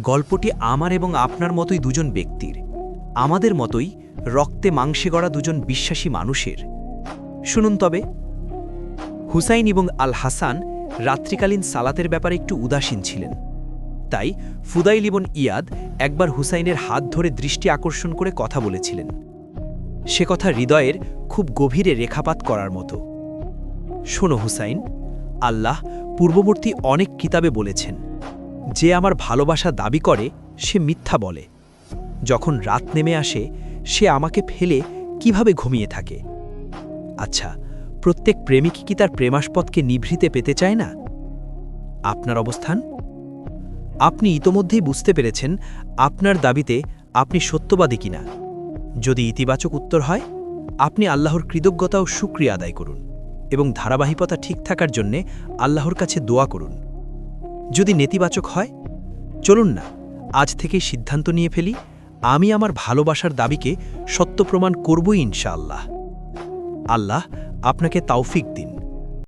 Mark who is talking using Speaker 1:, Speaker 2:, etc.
Speaker 1: গল্পটি আমার এবং আপনার মতোই দুজন ব্যক্তির, আমাদের মতোই রক্তে মাংসে গড়া দুজন বিশ্বাসী মানুষের। শুনুন তবে। হুসাইন এবং আল হাসান রাত্রিকালীন সালাতের ব্যাপারে একটু উদাসীন ছিলেন। তাই ফুদাইল ইবন ইয়াদ একবার হুসাইনের হাত ধরে দৃষ্টি আকর্ষণ করে কথা বলেছিলেন। সে কথা হৃদয়ের খুব গভীরে রেখাপাত করার মতো। শোনো হুসাইন, আল্লাহ পূর্ববর্তী অনেক কিতাবে বলেছেন, যে আমার ভালোবাসা দাবি করে সে মিথ্যা বলে। যখন রাত নেমে আসে সে আমাকে ফেলে কিভাবে ঘুমিয়ে থাকে। আচ্ছা, প্রত্যেক প্রেমিক কি তার প্রেমাস্পদকে নিভৃতে পেতে চায় না? আপনার অবস্থান? আপনি ইতোমধ্যেই বুঝতে পেরেছেন আপনার দাবিতে আপনি সত্যবাদী কিনা। যদি ইতিবাচক উত্তর হয়, আপনি আল্লাহর কৃতজ্ঞতা ও শুকরিয়া আদায় করুন এবং ধারাবাহিকতা ঠিক থাকার জন্যে আল্লাহর কাছে দোয়া করুন। যদি নেতিবাচক হয়, চলুন না আজ থেকেই সিদ্ধান্ত নিয়ে ফেলি, আমি আমার ভালোবাসার দাবিকে সত্য প্রমাণ করবই ইনশাআল্লাহ। আল্লাহ আপনাকে তাওফিক দিন।